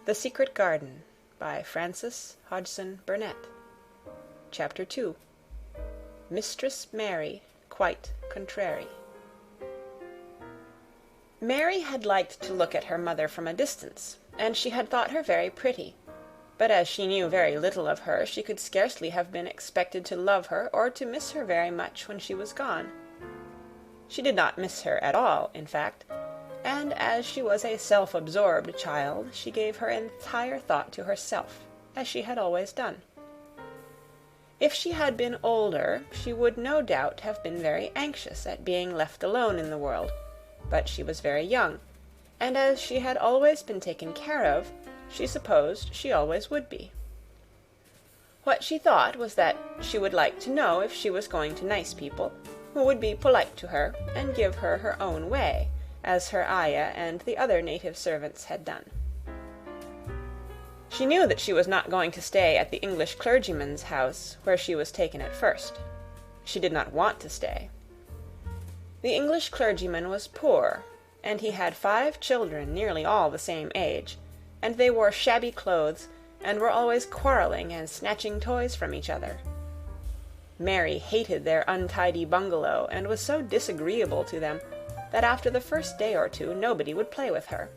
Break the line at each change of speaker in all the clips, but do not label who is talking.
The Secret Garden by Frances Hodgson Burnett. Chapter 2. Mistress Mary Quite Contrary. Mary had liked to look at her mother from a distance, and she had thought her very pretty, but as she knew very little of her, she could scarcely have been expected to love her or to miss her very much when she was gone. She did not miss her at all, in fact, and as she was a self-absorbed child, she gave her entire thought to herself, as she had always done. If she had been older, she would no doubt have been very anxious at being left alone in the world, but she was very young, and as she had always been taken care of, she supposed she always would be. What she thought was that she would like to know if she was going to nice people, who would be polite to her and give her her own way, as her ayah and the other native servants had done. She knew that she was not going to stay at the English clergyman's house, where she was taken at first. She did not want to stay. The English clergyman was poor, and he had 5 children nearly all the same age, and they wore shabby clothes, and were always quarrelling and snatching toys from each other. Mary hated their untidy bungalow, and was so disagreeable to them that after the first day or two nobody would play with her.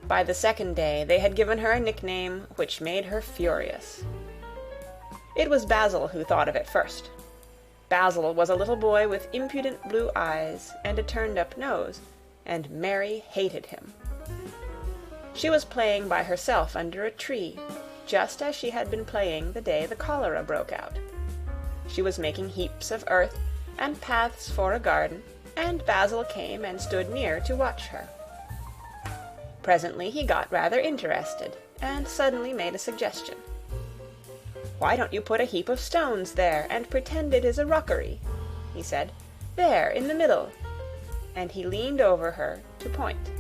By the second day they had given her a nickname which made her furious. It was Basil who thought of it first. Basil was a little boy with impudent blue eyes and a turned-up nose, and Mary hated him. She was playing by herself under a tree, just as she had been playing the day the cholera broke out. She was making heaps of earth and paths for a garden, and Basil came and stood near to watch her. Presently he got rather interested, and suddenly made a suggestion. "Why don't you put a heap of stones there, and pretend it is a rockery?" he said. "There, in the middle." And he leaned over her to point.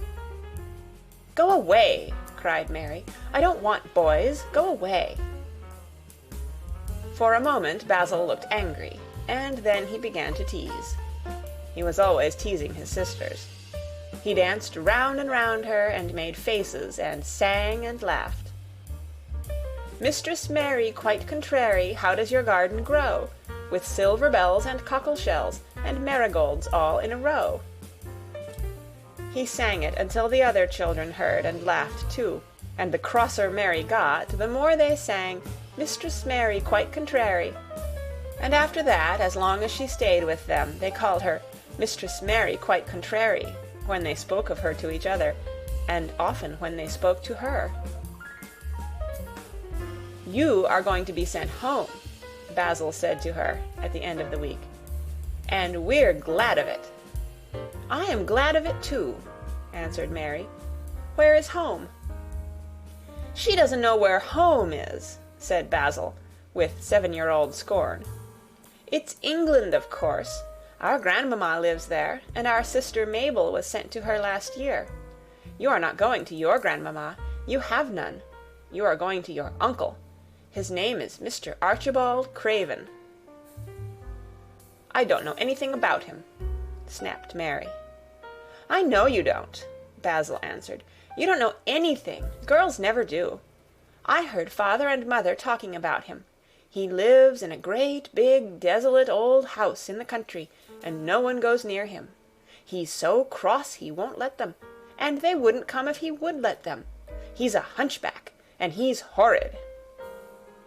"Go away!" cried Mary. "I don't want boys. Go away!" For a moment Basil looked angry, and then he began to tease. He was always teasing his sisters. He danced round and round her, and made faces, and sang and laughed. "Mistress Mary Quite Contrary, how does your garden grow? With silver bells and cockle shells, and marigolds all in a row." He sang it until the other children heard and laughed too, and the crosser Mary got, the more they sang, "Mistress Mary Quite Contrary." And after that, as long as she stayed with them, they called her Mistress Mary Quite Contrary, when they spoke of her to each other, and often when they spoke to her. "You are going to be sent home," Basil said to her at the end of the week, "and we're glad of it." "I am glad of it too," answered Mary. "Where is home?" "She doesn't know where home is," said Basil, with 7-year-old scorn. "It's England, of course. Our grandmamma lives there, and our sister Mabel was sent to her last year. You are not going to your grandmamma. You have none. You are going to your uncle. His name is Mr. Archibald Craven." "I don't know anything about him," snapped Mary. "I know you don't," Basil answered. "You don't know anything. Girls never do. I heard father and mother talking about him. He lives in a great, big, desolate old house in the country, and no one goes near him. He's so cross he won't let them, and they wouldn't come if he would let them. He's a hunchback, and he's horrid."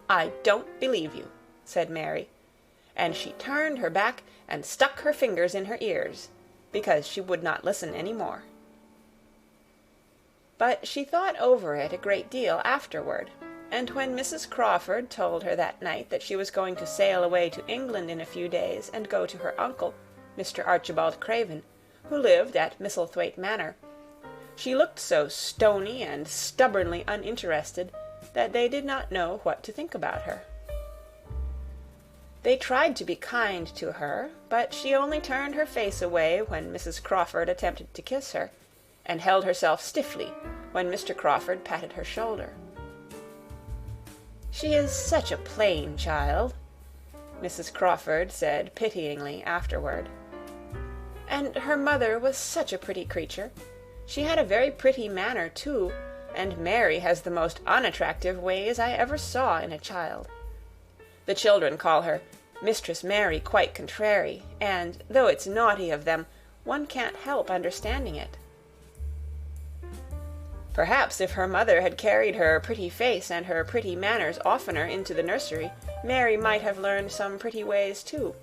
"I don't believe you," said Mary, and she turned her back and stuck her fingers in her ears, because she would not listen any more. But she thought over it a great deal afterward, and when Mrs. Crawford told her that night that she was going to sail away to England in a few days and go to her uncle, Mr. Archibald Craven, who lived at Misselthwaite Manor, she looked so stony and stubbornly uninterested that they did not know what to think about her. They tried to be kind to her, but she only turned her face away when Mrs. Crawford attempted to kiss her, and held herself stiffly when Mr. Crawford patted her shoulder. "She is such a plain child," Mrs. Crawford said pityingly afterward. "And her mother was such a pretty creature. She had a very pretty manner, too, and Mary has the most unattractive ways I ever saw in a child. The children call her Mistress Mary Quite Contrary, and, though it's naughty of them, one can't help understanding it. Perhaps if her mother had carried her pretty face and her pretty manners oftener into the nursery, Mary might have learned some pretty ways too.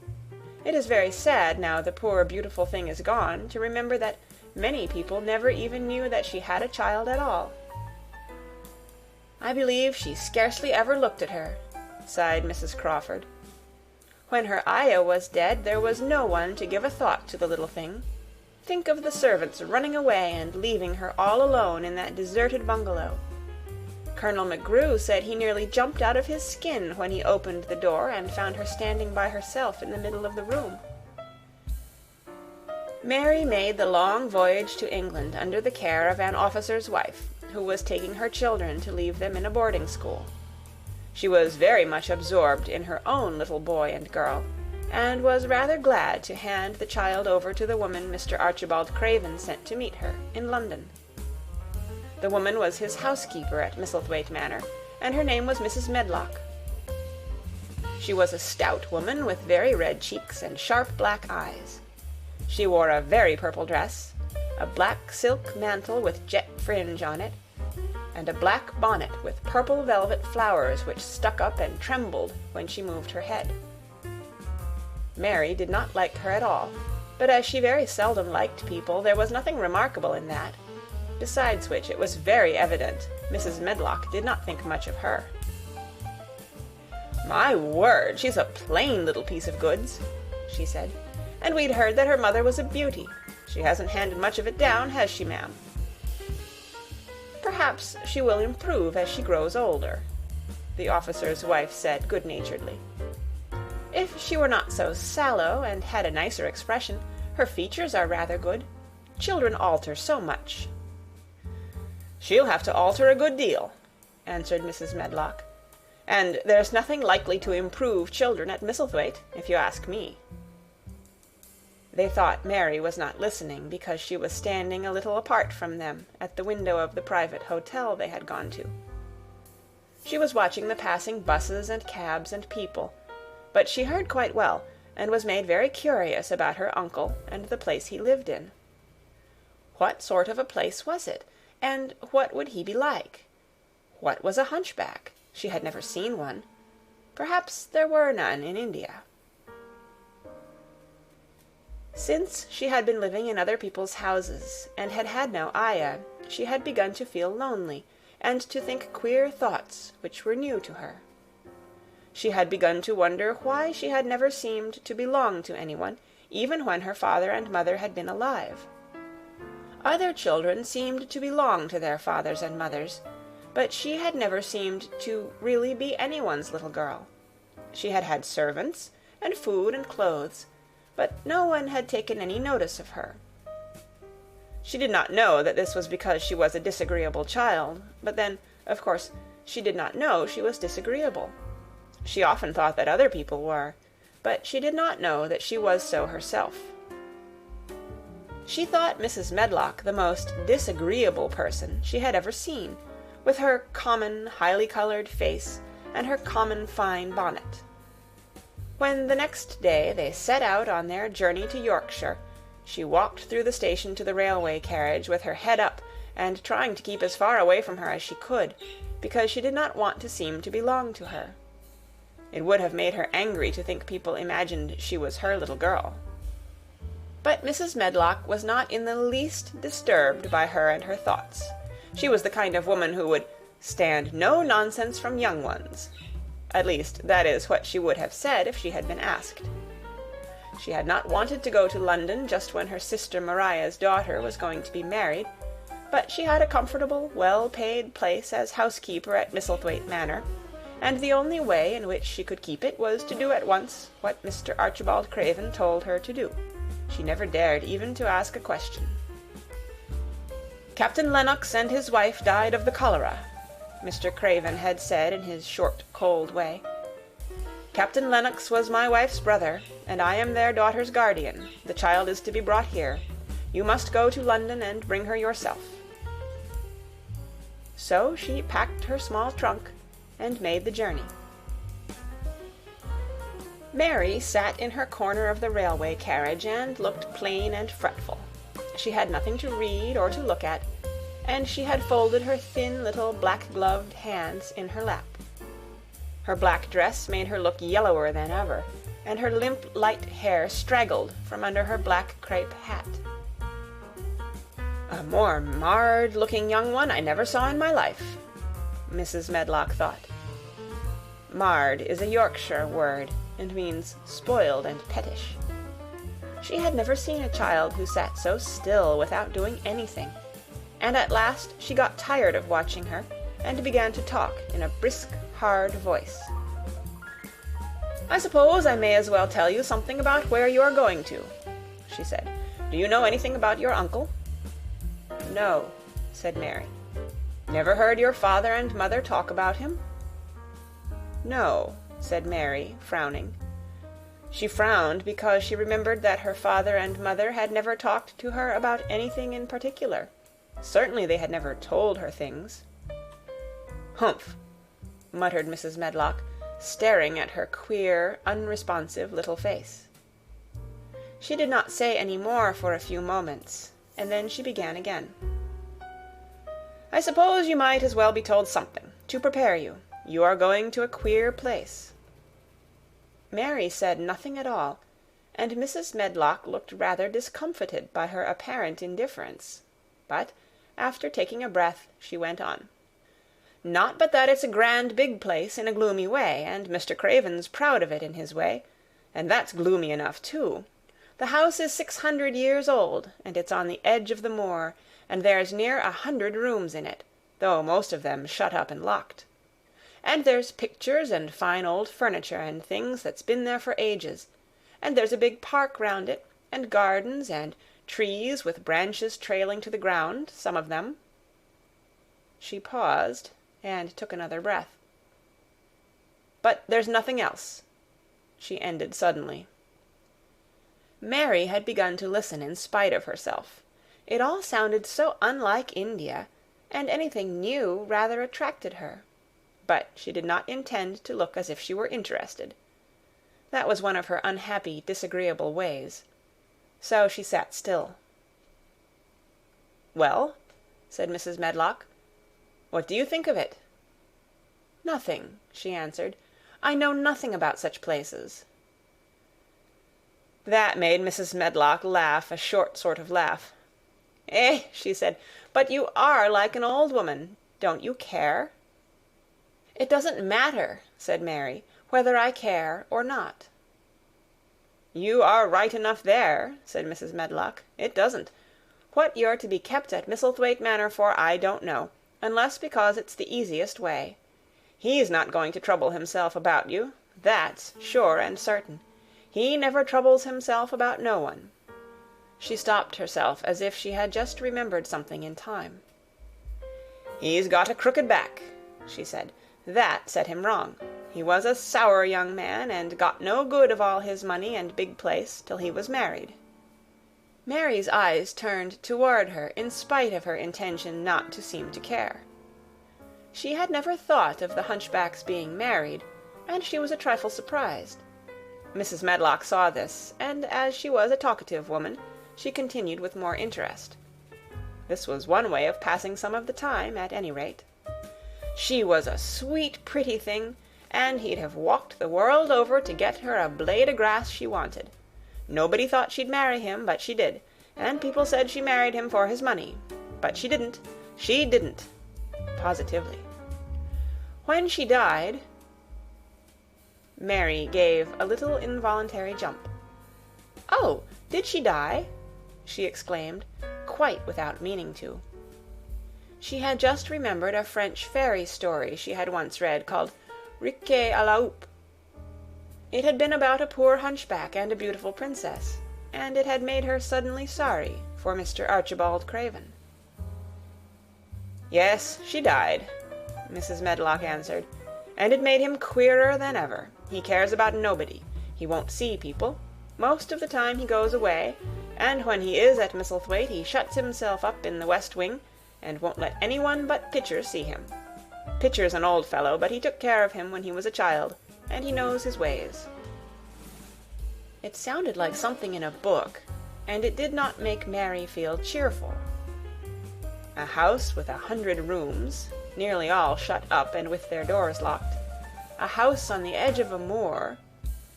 It is very sad, now the poor beautiful thing is gone, to remember that many people never even knew that she had a child at all. I believe she scarcely ever looked at her, sighed Mrs. Crawford. When her ayah was dead, there was no one to give a thought to the little thing. Think of the servants running away and leaving her all alone in that deserted bungalow. Colonel McGrew said he nearly jumped out of his skin when he opened the door and found her standing by herself in the middle of the room. Mary made the long voyage to England under the care of an officer's wife, who was taking her children to leave them in a boarding school. She was very much absorbed in her own little boy and girl, and was rather glad to hand the child over to the woman Mr. Archibald Craven sent to meet her in London. The woman was his housekeeper at Misselthwaite Manor, and her name was Mrs. Medlock. She was a stout woman with very red cheeks and sharp black eyes. She wore a very purple dress, a black silk mantle with jet fringe on it, and a black bonnet with purple velvet flowers which stuck up and trembled when she moved her head. Mary did not like her at all, but as she very seldom liked people, there was nothing remarkable in that. Besides which, it was very evident Mrs. Medlock did not think much of her. "My word, she's a plain little piece of goods," she said, "and we'd heard that her mother was a beauty. She hasn't handed much of it down, has she, ma'am?" "Perhaps she will improve as she grows older," the officer's wife said good-naturedly. "If she were not so sallow and had a nicer expression, her features are rather good. Children alter so much." "She'll have to alter a good deal," answered Mrs. Medlock, "and there's nothing likely to improve children at Misselthwaite, if you ask me." They thought Mary was not listening, because she was standing a little apart from them at the window of the private hotel they had gone to. She was watching the passing buses and cabs and people, but she heard quite well, and was made very curious about her uncle and the place he lived in. What sort of a place was it, and what would he be like? What was a hunchback? She had never seen one. Perhaps there were none in India. Since she had been living in other people's houses, and had had no ayah, she had begun to feel lonely, and to think queer thoughts which were new to her. She had begun to wonder why she had never seemed to belong to anyone, even when her father and mother had been alive. Other children seemed to belong to their fathers and mothers, but she had never seemed to really be anyone's little girl. She had had servants, and food and clothes, but no one had taken any notice of her. She did not know that this was because she was a disagreeable child, but then, of course, she did not know she was disagreeable. She often thought that other people were, but she did not know that she was so herself. She thought Mrs. Medlock the most disagreeable person she had ever seen, with her common, highly-colored face and her common fine bonnet. When the next day they set out on their journey to Yorkshire, she walked through the station to the railway carriage with her head up, and trying to keep as far away from her as she could, because she did not want to seem to belong to her. It would have made her angry to think people imagined she was her little girl. But Mrs. Medlock was not in the least disturbed by her and her thoughts. She was the kind of woman who would stand no nonsense from young ones. At least, that is what she would have said if she had been asked. She had not wanted to go to London just when her sister Maria's daughter was going to be married, but she had a comfortable, well-paid place as housekeeper at Misselthwaite Manor, and the only way in which she could keep it was to do at once what Mr. Archibald Craven told her to do. She never dared even to ask a question. "Captain Lennox and his wife died of the cholera," Mr. Craven had said in his short, cold way. "Captain Lennox was my wife's brother, and I am their daughter's guardian. The child is to be brought here. You must go to London and bring her yourself." So she packed her small trunk and made the journey. Mary sat in her corner of the railway carriage and looked plain and fretful. She had nothing to read or to look at, and she had folded her thin little black-gloved hands in her lap. Her black dress made her look yellower than ever, and her limp light hair straggled from under her black crape hat. A more marred-looking young one I never saw in my life, Mrs. Medlock thought. Marred is a Yorkshire word, and means spoiled and pettish. She had never seen a child who sat so still without doing anything, and at last she got tired of watching her, and began to talk in a brisk, hard voice. "I suppose I may as well tell you something about where you are going to," she said. "Do you know anything about your uncle?" "No," said Mary. "Never heard your father and mother talk about him?" "No," said Mary, frowning. She frowned because she remembered that her father and mother had never talked to her about anything in particular. Certainly they had never told her things. "Humph," muttered Mrs. Medlock, staring at her queer, unresponsive little face. She did not say any more for a few moments, and then she began again. "I suppose you might as well be told something, to prepare you. You are going to a queer place." Mary said nothing at all, and Mrs. Medlock looked rather discomfited by her apparent indifference. But, after taking a breath, she went on. "Not but that it's a grand big place in a gloomy way, and Mr. Craven's proud of it in his way, and that's gloomy enough too. The house is 600 years old, and it's on the edge of the moor, and there's near 100 rooms in it, though most of them shut up and locked. And there's pictures and fine old furniture and things that's been there for ages, and there's a big park round it, and gardens, and trees with branches trailing to the ground, some of them." She paused, and took another breath. "But there's nothing else," she ended suddenly. Mary had begun to listen in spite of herself. It all sounded so unlike India, and anything new rather attracted her. But she did not intend to look as if she were interested. That was one of her unhappy, disagreeable ways. So she sat still. "Well," said Mrs. Medlock, "what do you think of it?" "Nothing," she answered. "I know nothing about such places." That made Mrs. Medlock laugh a short sort of laugh. "Eh," she said, "but you are like an old woman. Don't you care?" "It doesn't matter," said Mary, "whether I care or not." "You are right enough there," said Mrs. Medlock. "It doesn't. What you're to be kept at Misselthwaite Manor for I don't know, unless because it's the easiest way. He's not going to trouble himself about you, that's sure and certain. He never troubles himself about no one." She stopped herself as if she had just remembered something in time. "He's got a crooked back," she said. "That set him wrong. He was a sour young man, and got no good of all his money and big place till he was married." Mary's eyes turned toward her in spite of her intention not to seem to care. She had never thought of the hunchback's being married, and she was a trifle surprised. Mrs. Medlock saw this, and as she was a talkative woman, she continued with more interest. This was one way of passing some of the time, at any rate. "She was a sweet, pretty thing, and he'd have walked the world over to get her a blade o' grass she wanted. Nobody thought she'd marry him, but she did, and people said she married him for his money. But she didn't. She didn't. Positively. When she died—" Mary gave a little involuntary jump. "Oh, did she die?" she exclaimed, quite without meaning to. She had just remembered a French fairy story she had once read called Riquet à la Houppe. It had been about a poor hunchback and a beautiful princess, and it had made her suddenly sorry for Mr. Archibald Craven. "Yes, she died," Mrs. Medlock answered, "and it made him queerer than ever. He cares about nobody. He won't see people. Most of the time he goes away, and when he is at Misselthwaite he shuts himself up in the west wing, and won't let anyone but Pitcher see him. Pitcher's an old fellow, but he took care of him when he was a child, and he knows his ways." It sounded like something in a book, and it did not make Mary feel cheerful. A house with 100 rooms, nearly all shut up and with their doors locked, a house on the edge of a moor,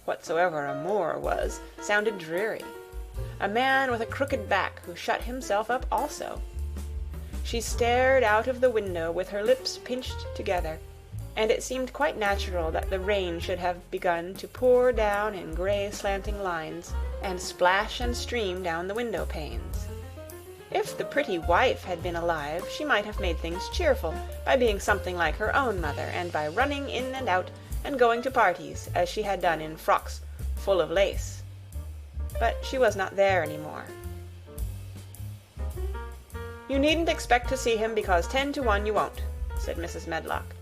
whatsoever a moor was, sounded dreary. A man with a crooked back who shut himself up also. She stared out of the window with her lips pinched together, and it seemed quite natural that the rain should have begun to pour down in grey slanting lines, and splash and stream down the window panes. If the pretty wife had been alive, she might have made things cheerful by being something like her own mother, and by running in and out and going to parties, as she had done in frocks full of lace. But she was not there any more. "You needn't expect to see him, because 10 to 1 you won't," said Mrs. Medlock.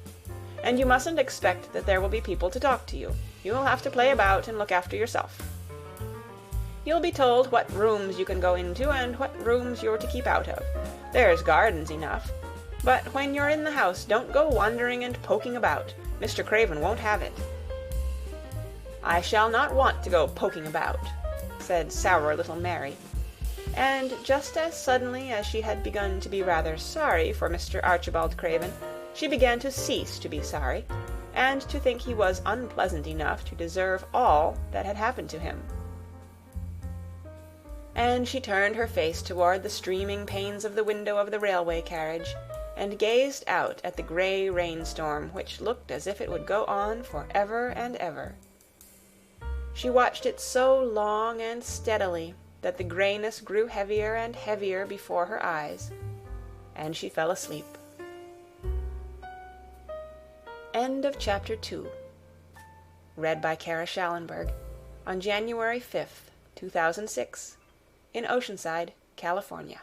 "And you mustn't expect that there will be people to talk to you. You'll have to play about and look after yourself. You'll be told what rooms you can go into and what rooms you're to keep out of. There's gardens enough. But when you're in the house, don't go wandering and poking about. Mr. Craven won't have it." "I shall not want to go poking about," said sour little Mary. And just as suddenly as she had begun to be rather sorry for Mr. Archibald Craven, she began to cease to be sorry, and to think he was unpleasant enough to deserve all that had happened to him. And she turned her face toward the streaming panes of the window of the railway carriage, and gazed out at the grey rainstorm, which looked as if it would go on for ever and ever. She watched it so long and steadily that the greyness grew heavier and heavier before her eyes, and she fell asleep. End of Chapter 2. Read by Kara Schallenberg on January 5th, 2006, in Oceanside, California.